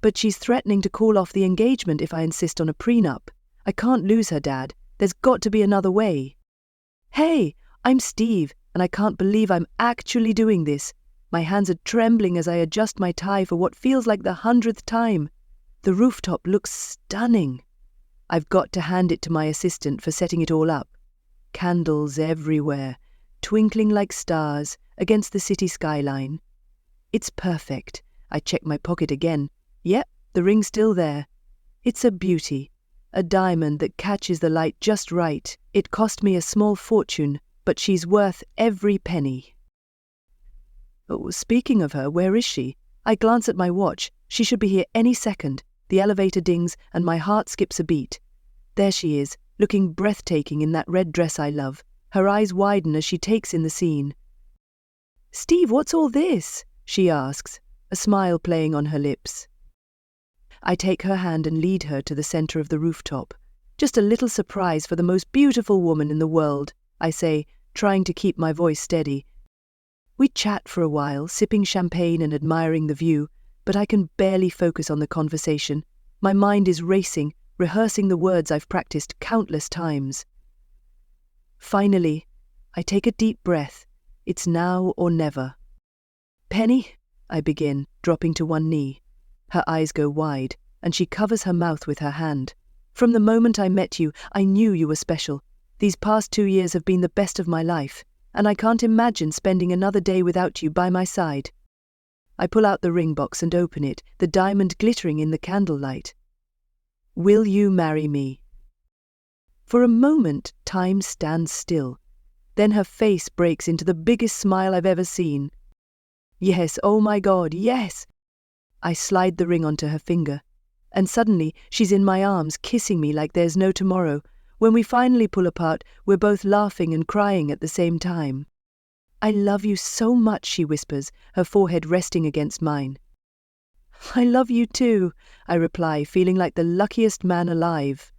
But she's threatening to call off the engagement if I insist on a prenup. I can't lose her, Dad. There's got to be another way. Hey, I'm Steve, and I can't believe I'm actually doing this. My hands are trembling as I adjust my tie for what feels like the 100th time. The rooftop looks stunning. I've got to hand it to my assistant for setting it all up. Candles everywhere, twinkling like stars against the city skyline. It's perfect. I check my pocket again. Yep, the ring's still there. It's a beauty. A diamond that catches the light just right. It cost me a small fortune, but she's worth every penny. Oh, speaking of her, where is she? I glance at my watch. She should be here any second. The elevator dings and my heart skips a beat. There she is, looking breathtaking in that red dress I love. Her eyes widen as she takes in the scene. "Steve, what's all this?" she asks, a smile playing on her lips. I take her hand and lead her to the center of the rooftop. "Just a little surprise for the most beautiful woman in the world," I say, trying to keep my voice steady. We chat for a while, sipping champagne and admiring the view, but I can barely focus on the conversation. My mind is racing, rehearsing the words I've practiced countless times. Finally, I take a deep breath. It's now or never. "Penny," I begin, dropping to one knee. Her eyes go wide, and she covers her mouth with her hand. "From the moment I met you, I knew you were special. These past 2 years have been the best of my life, and I can't imagine spending another day without you by my side." I pull out the ring box and open it, the diamond glittering in the candlelight. "Will you marry me?" For a moment, time stands still. Then her face breaks into the biggest smile I've ever seen. "Yes, oh my God, yes!" I slide the ring onto her finger, and suddenly she's in my arms, kissing me like there's no tomorrow. When we finally pull apart, we're both laughing and crying at the same time. "I love you so much," she whispers, her forehead resting against mine. "I love you too," I reply, feeling like the luckiest man alive.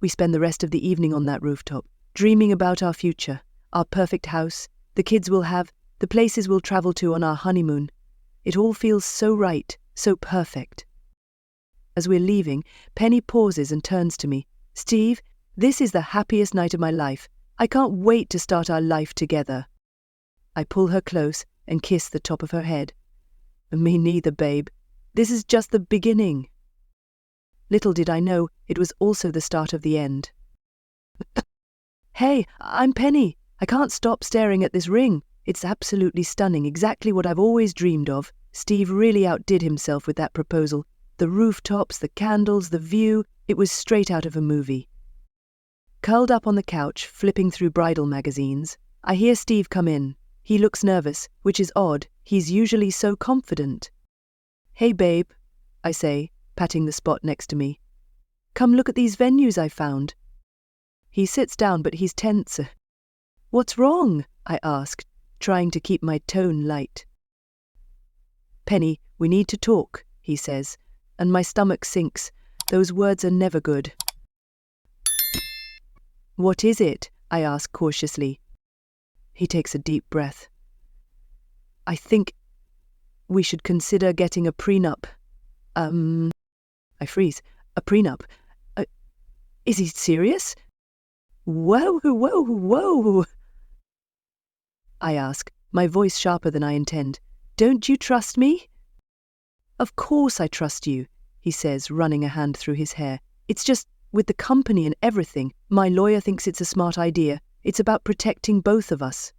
We spend the rest of the evening on that rooftop, dreaming about our future, our perfect house, the kids we'll have, the places we'll travel to on our honeymoon. It all feels so right, so perfect. As we're leaving, Penny pauses and turns to me. "Steve, this is the happiest night of my life. I can't wait to start our life together." I pull her close and kiss the top of her head. "Me neither, babe. This is just the beginning." Little did I know, it was also the start of the end. "Hey, I'm Penny. I can't stop staring at this ring. It's absolutely stunning, exactly what I've always dreamed of." Steve really outdid himself with that proposal. The rooftops, the candles, the view, it was straight out of a movie. Curled up on the couch, flipping through bridal magazines, I hear Steve come in. He looks nervous, which is odd. He's usually so confident. "Hey, babe," I say, patting the spot next to me. "Come look at these venues I found." He sits down, but he's tense. "What's wrong?" I ask, trying to keep my tone light. "Penny, we need to talk," he says, and my stomach sinks. Those words are never good. "What is it?" I ask cautiously. He takes a deep breath. "I think we should consider getting a prenup." I freeze. "A prenup? Is he serious?" "Whoa, whoa, whoa!" I ask, my voice sharper than I intend. "Don't you trust me?" "Of course I trust you," he says, running a hand through his hair. "It's just, with the company and everything, my lawyer thinks it's a smart idea. It's about protecting both of us."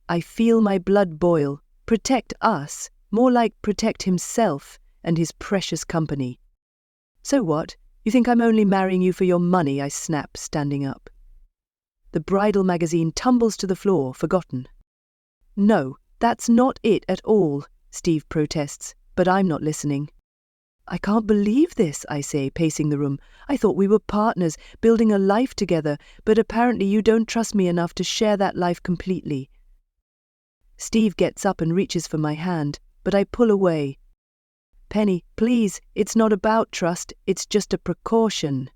I feel my blood boil. Protect us? More like protect himself and his precious company. "So what? You think I'm only marrying you for your money?" I snap, standing up. The bridal magazine tumbles to the floor, forgotten. "No, that's not it at all," Steve protests, but I'm not listening. "I can't believe this," I say, pacing the room. "I thought we were partners, building a life together, but apparently you don't trust me enough to share that life completely." Steve gets up and reaches for my hand, but I pull away. "Penny, please, it's not about trust, it's just a precaution."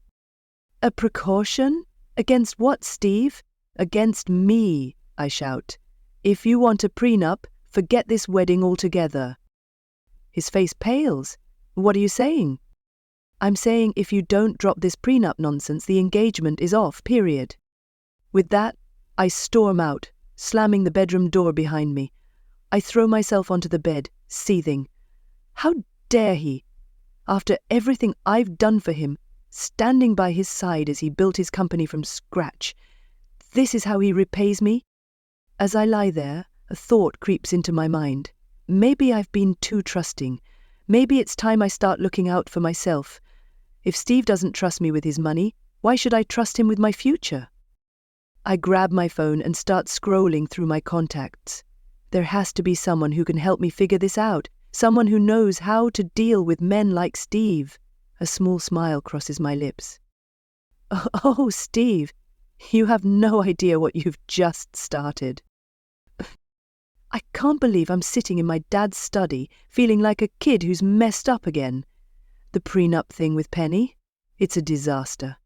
"A precaution? Against what, Steve?" "Against me," I shout. "If you want a prenup, forget this wedding altogether." His face pales. What are you saying? I'm saying if you don't drop this prenup nonsense, the engagement is off, period. With that, I storm out, slamming the bedroom door behind me. I throw myself onto the bed, seething. How dare he? After everything I've done for him, standing by his side as he built his company from scratch. This is how he repays me? As I lie there, a thought creeps into my mind. Maybe I've been too trusting. Maybe it's time I start looking out for myself. If Steve doesn't trust me with his money, why should I trust him with my future? I grab my phone and start scrolling through my contacts. There has to be someone who can help me figure this out, someone who knows how to deal with men like Steve. A small smile crosses my lips. Oh, Steve, you have no idea what you've just started. I can't believe I'm sitting in my dad's study, feeling like a kid who's messed up again. The prenup thing with Penny? It's a disaster.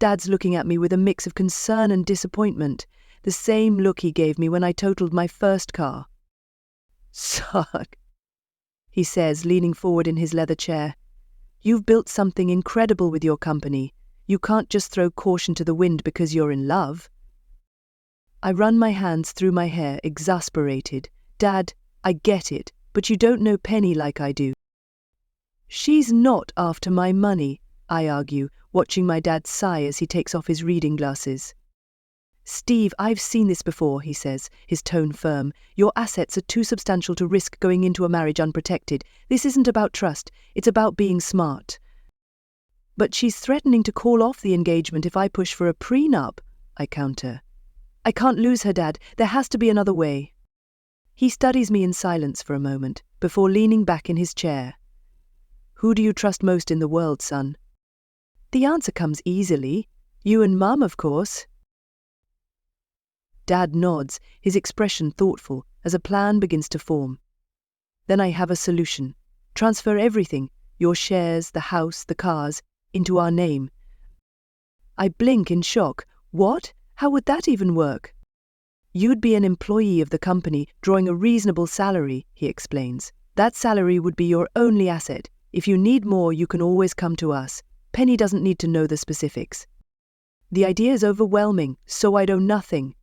Dad's looking at me with a mix of concern and disappointment, the same look he gave me when I totaled my first car. Suck, he says, leaning forward in his leather chair. You've built something incredible with your company. You can't just throw caution to the wind because you're in love. I run my hands through my hair, exasperated. Dad, I get it, but you don't know Penny like I do. She's not after my money, I argue, watching my dad sigh as he takes off his reading glasses. Steve, I've seen this before, he says, his tone firm. Your assets are too substantial to risk going into a marriage unprotected. This isn't about trust, it's about being smart. But she's threatening to call off the engagement if I push for a prenup, I counter. I can't lose her, Dad. There has to be another way. He studies me in silence for a moment, before leaning back in his chair. Who do you trust most in the world, son? The answer comes easily. You and Mum, of course. Dad nods, his expression thoughtful, as a plan begins to form. Then I have a solution. Transfer everything, your shares, the house, the cars, into our name. I blink in shock. What? How would that even work? You'd be an employee of the company, drawing a reasonable salary, he explains. That salary would be your only asset. If you need more, you can always come to us. Penny doesn't need to know the specifics. The idea is overwhelming, so I'd owe nothing.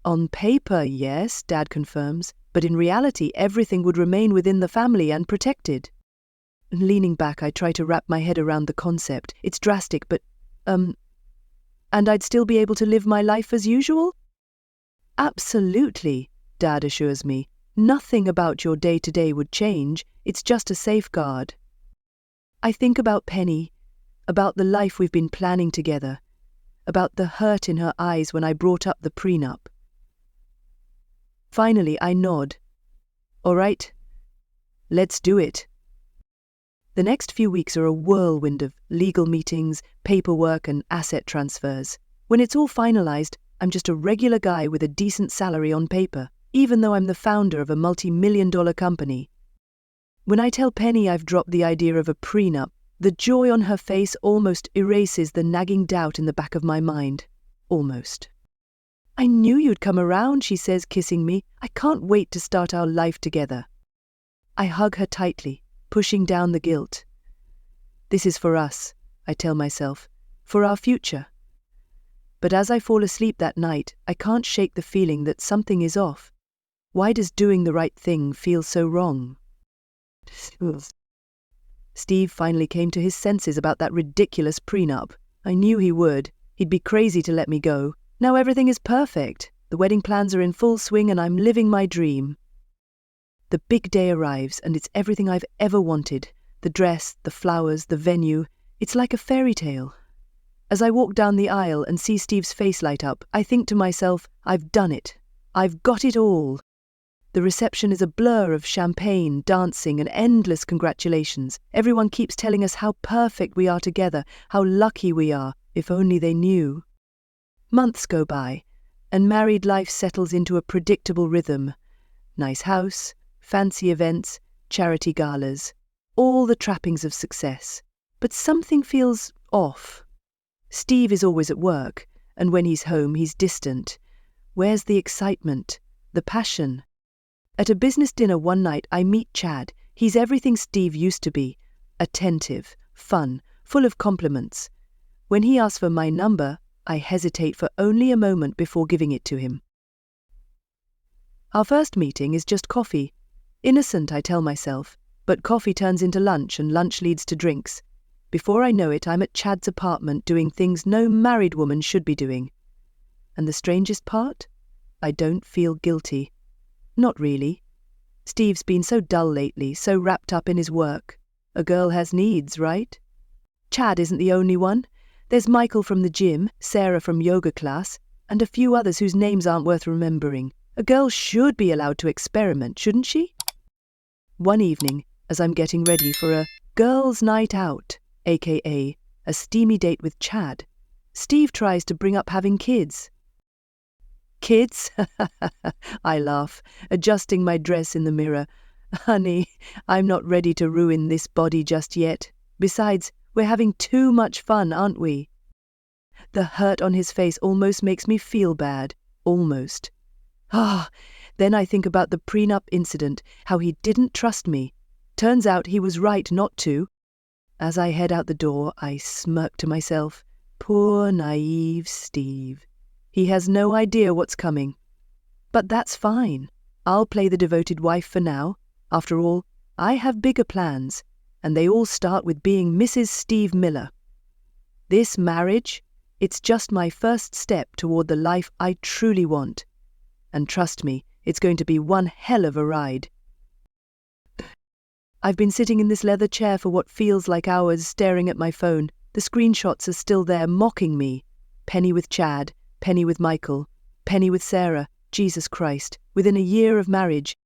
On paper, yes, Dad confirms, but in reality everything would remain within the family and protected. Leaning back, I try to wrap my head around the concept. It's drastic, but, and I'd still be able to live my life as usual? Absolutely, Dad assures me. Nothing about your day-to-day would change, it's just a safeguard. I think about Penny, about the life we've been planning together, about the hurt in her eyes when I brought up the prenup. Finally, I nod. All right, let's do it. The next few weeks are a whirlwind of legal meetings, paperwork, and asset transfers. When it's all finalized, I'm just a regular guy with a decent salary on paper, even though I'm the founder of a multi-million-dollar company. When I tell Penny I've dropped the idea of a prenup, the joy on her face almost erases the nagging doubt in the back of my mind. Almost. I knew you'd come around, she says, kissing me. I can't wait to start our life together. I hug her tightly, pushing down the guilt. This is for us, I tell myself, for our future. But as I fall asleep that night, I can't shake the feeling that something is off. Why does doing the right thing feel so wrong? Steve finally came to his senses about that ridiculous prenup. I knew he would. He'd be crazy to let me go. Now everything is perfect. The wedding plans are in full swing and I'm living my dream. The big day arrives and it's everything I've ever wanted. The dress, the flowers, the venue. It's like a fairy tale. As I walk down the aisle and see Steve's face light up, I think to myself, I've done it. I've got it all. The reception is a blur of champagne, dancing, and endless congratulations. Everyone keeps telling us how perfect we are together, how lucky we are, if only they knew. Months go by, and married life settles into a predictable rhythm. Nice house, fancy events, charity galas, all the trappings of success. But something feels off. Steve is always at work, and when he's home, he's distant. Where's the excitement, the passion? At a business dinner one night, I meet Chad. He's everything Steve used to be. attentive, fun, full of compliments. When he asks for my number, I hesitate for only a moment before giving it to him. Our first meeting is just coffee. Innocent, I tell myself, but coffee turns into lunch and lunch leads to drinks. Before I know it, I'm at Chad's apartment doing things no married woman should be doing. And the strangest part? I don't feel guilty. Not really. Steve's been so dull lately, so wrapped up in his work. A girl has needs, right? Chad isn't the only one. There's Michael from the gym, Sarah from yoga class, and a few others whose names aren't worth remembering. A girl should be allowed to experiment, shouldn't she? One evening, as I'm getting ready for a girls' night out, aka a steamy date with Chad, Steve tries to bring up having kids. Kids? I laugh, adjusting my dress in the mirror. Honey, I'm not ready to ruin this body just yet. Besides, we're having too much fun, aren't we? The hurt on his face almost makes me feel bad. Almost. Then I think about the prenup incident, how he didn't trust me. Turns out he was right not to. As I head out the door, I smirk to myself. Poor naive Steve. He has no idea what's coming. But that's fine. I'll play the devoted wife for now. After all, I have bigger plans, and they all start with being Mrs. Steve Miller. This marriage, it's just my first step toward the life I truly want. And trust me, it's going to be one hell of a ride. I've been sitting in this leather chair for what feels like hours, staring at my phone. The screenshots are still there, mocking me. Penny with Chad, Penny with Michael, Penny with Sarah. Jesus Christ, within a year of marriage.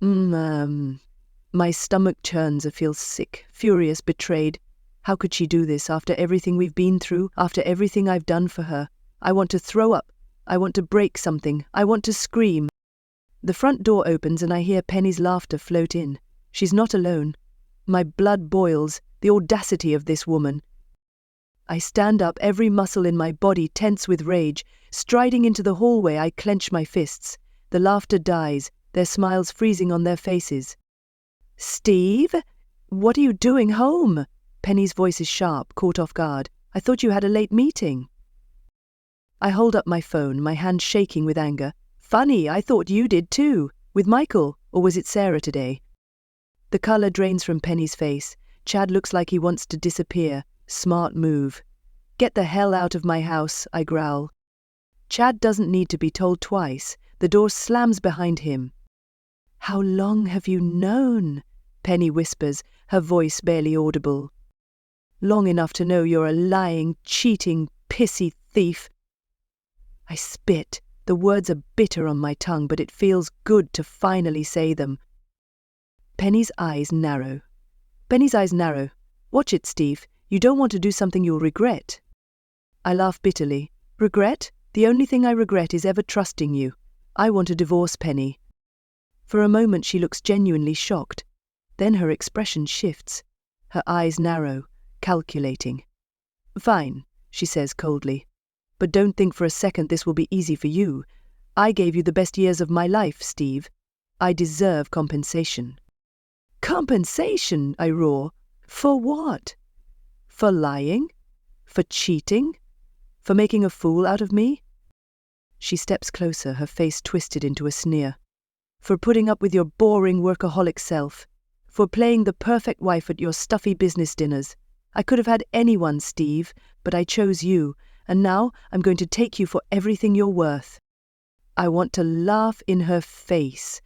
My stomach churns. I feel sick, furious, betrayed. How could she do this after everything we've been through, after everything I've done for her? I want to throw up. I want to break something. I want to scream. The front door opens and I hear Penny's laughter float in. She's not alone. My blood boils, the audacity of this woman. I stand up, every muscle in my body tense with rage. Striding into the hallway, I clench my fists. The laughter dies, their smiles freezing on their faces. Steve? What are you doing home? Penny's voice is sharp, caught off guard. I thought you had a late meeting. I hold up my phone, my hand shaking with anger. Funny, I thought you did too. With Michael, or was it Sarah today? The color drains from Penny's face. Chad looks like he wants to disappear. Smart move. Get the hell out of my house, I growl. Chad doesn't need to be told twice. The door slams behind him. How long have you known? Penny whispers, her voice barely audible. Long enough to know you're a lying, cheating, pissy thief. I spit. The words are bitter on my tongue, but it feels good to finally say them. Penny's eyes narrow. Watch it, Steve. You don't want to do something you'll regret. I laugh bitterly. Regret? The only thing I regret is ever trusting you. I want to divorce Penny. For a moment she looks genuinely shocked. Then her expression shifts. Her eyes narrow, calculating. Fine, she says coldly. But don't think for a second this will be easy for you. I gave you the best years of my life, Steve. I deserve compensation. Compensation, I roar. For what? For lying? For cheating? For making a fool out of me? She steps closer, her face twisted into a sneer. For putting up with your boring workaholic self. For playing the perfect wife at your stuffy business dinners. I could have had anyone, Steve, but I chose you, and now I'm going to take you for everything you're worth. I want to laugh in her face.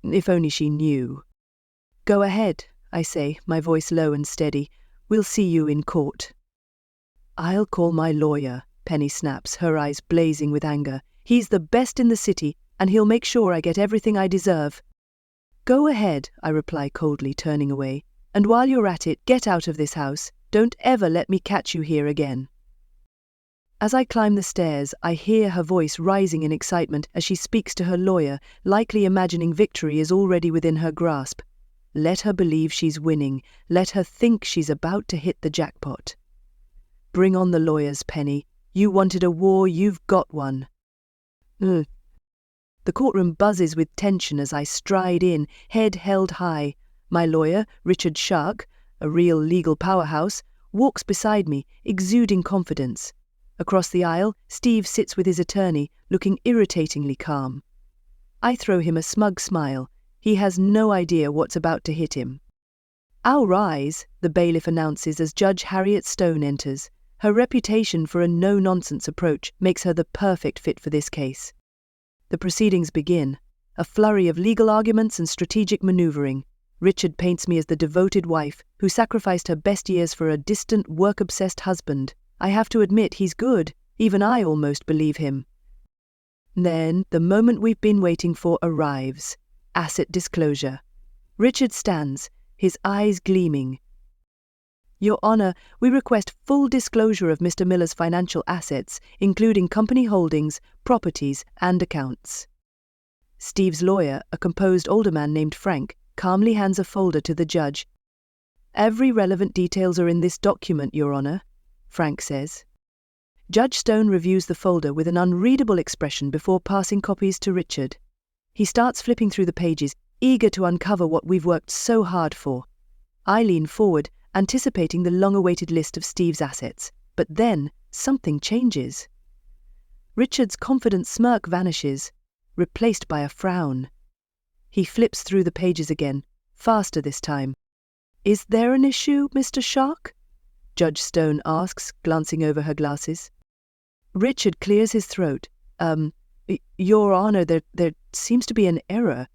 If only she knew. Go ahead, I say, my voice low and steady. We'll see you in court. I'll call my lawyer, Penny snaps, her eyes blazing with anger. He's the best in the city, and he'll make sure I get everything I deserve. Go ahead, I reply coldly, turning away. And while you're at it, get out of this house. Don't ever let me catch you here again. As I climb the stairs, I hear her voice rising in excitement as she speaks to her lawyer, likely imagining victory is already within her grasp. Let her believe she's winning. Let her think she's about to hit the jackpot. Bring on the lawyers, Penny. You wanted a war, you've got one. The courtroom buzzes with tension as I stride in, head held high. My lawyer, Richard Shark, a real legal powerhouse, walks beside me, exuding confidence. Across the aisle, Steve sits with his attorney, looking irritatingly calm. I throw him a smug smile. He has no idea what's about to hit him. "I'll rise," the bailiff announces as Judge Harriet Stone enters. Her reputation for a no-nonsense approach makes her the perfect fit for this case. The proceedings begin, a flurry of legal arguments and strategic maneuvering. Richard paints me as the devoted wife who sacrificed her best years for a distant, work-obsessed husband. I have to admit he's good. Even I almost believe him. Then, the moment we've been waiting for arrives. Asset disclosure. Richard stands, his eyes gleaming. "Your Honor, we request full disclosure of Mr. Miller's financial assets, including company holdings, properties, and accounts." Steve's lawyer, a composed older man named Frank, calmly hands a folder to the judge. "Every relevant details are in this document, Your Honor," Frank says. Judge Stone reviews the folder with an unreadable expression before passing copies to Richard. He starts flipping through the pages, eager to uncover what we've worked so hard for. I lean forward, anticipating the long-awaited list of Steve's assets, but then something changes. Richard's confident smirk vanishes, replaced by a frown. He flips through the pages again, faster this time. "Is there an issue, Mr. Shark?" Judge Stone asks, glancing over her glasses. Richard clears his throat. Your Honor, there seems to be an error.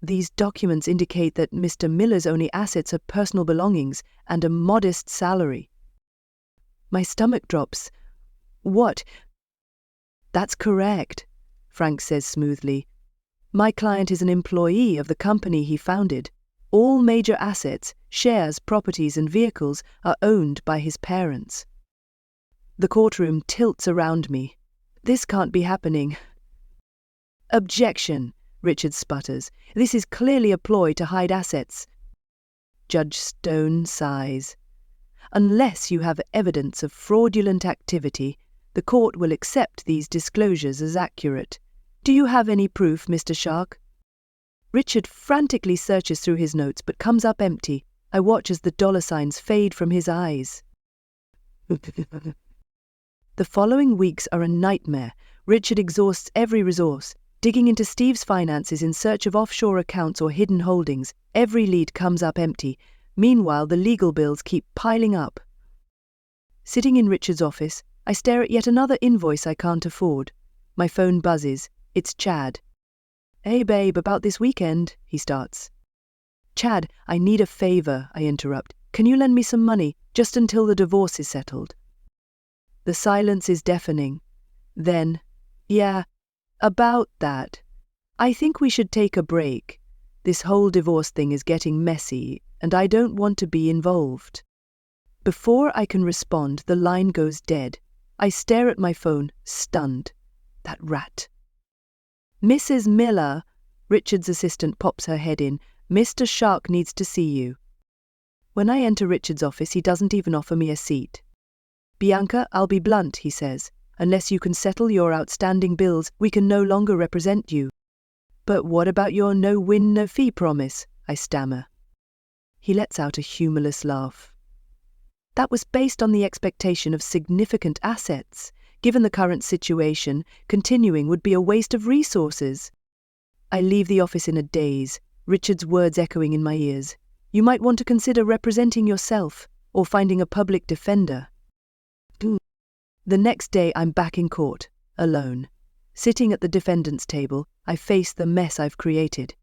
These documents indicate that Mr. Miller's only assets are personal belongings and a modest salary." My stomach drops. "What?" "That's correct," Frank says smoothly. "My client is an employee of the company he founded. All major assets, shares, properties, and vehicles are owned by his parents." The courtroom tilts around me. This can't be happening. "Objection," Richard sputters. "This is clearly a ploy to hide assets." Judge Stone sighs. "Unless you have evidence of fraudulent activity, the court will accept these disclosures as accurate. Do you have any proof, Mr. Shark?" Richard frantically searches through his notes but comes up empty. I watch as the dollar signs fade from his eyes. The following weeks are a nightmare. Richard exhausts every resource, digging into Steve's finances in search of offshore accounts or hidden holdings. Every lead comes up empty. Meanwhile, the legal bills keep piling up. Sitting in Richard's office, I stare at yet another invoice I can't afford. My phone buzzes. It's Chad. "Hey babe, about this weekend," he starts. "Chad, I need a favor," I interrupt. "Can you lend me some money, just until the divorce is settled?" The silence is deafening. Then, "Yeah, about that. I think we should take a break. This whole divorce thing is getting messy, and I don't want to be involved." Before I can respond, the line goes dead. I stare at my phone, stunned. That rat. "Mrs. Miller," Richard's assistant pops her head in. "Mr. Shark needs to see you." When I enter Richard's office, he doesn't even offer me a seat. "Bianca, I'll be blunt," he says. "Unless you can settle your outstanding bills, we can no longer represent you." "But what about your no-win, no-fee promise?" I stammer. He lets out a humorless laugh. "That was based on the expectation of significant assets. Given the current situation, continuing would be a waste of resources." I leave the office in a daze, Richard's words echoing in my ears. "You might want to consider representing yourself, or finding a public defender." The next day I'm back in court, alone. Sitting at the defendant's table, I face the mess I've created.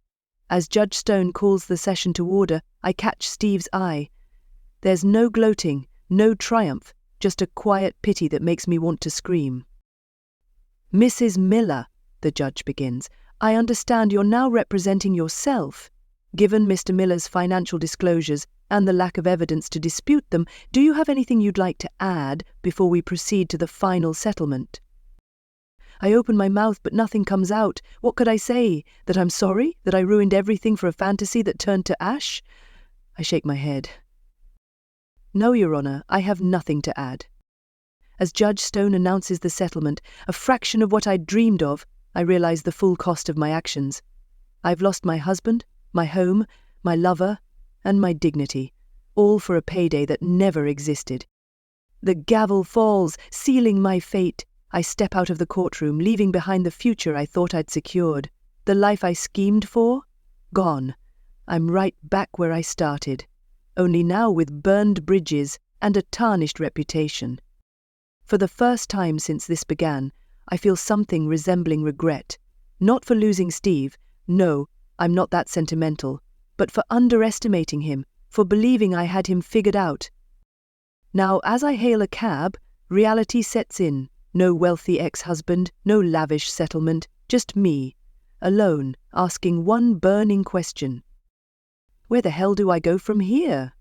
As Judge Stone calls the session to order, I catch Steve's eye. There's no gloating, no triumph, just a quiet pity that makes me want to scream. "Mrs. Miller," the judge begins, "I understand you're now representing yourself. Given Mr. Miller's financial disclosures and the lack of evidence to dispute them, do you have anything you'd like to add before we proceed to the final settlement?" I open my mouth, but nothing comes out. What could I say? That I'm sorry? That I ruined everything for a fantasy that turned to ash? I shake my head. "No, Your Honor, I have nothing to add." As Judge Stone announces the settlement, a fraction of what I'd dreamed of, I realize the full cost of my actions. I've lost my husband, my home, my lover, and my dignity. all for a payday that never existed. The gavel falls, sealing my fate. I step out of the courtroom, leaving behind the future I thought I'd secured. The life I schemed for? Gone. I'm right back where I started, only now with burned bridges and a tarnished reputation. For the first time since this began, I feel something resembling regret. Not for losing Steve, no, I'm not that sentimental, but for underestimating him, for believing I had him figured out. Now, as I hail a cab, reality sets in. No wealthy ex-husband, no lavish settlement, just me, alone, asking one burning question. Where the hell do I go from here?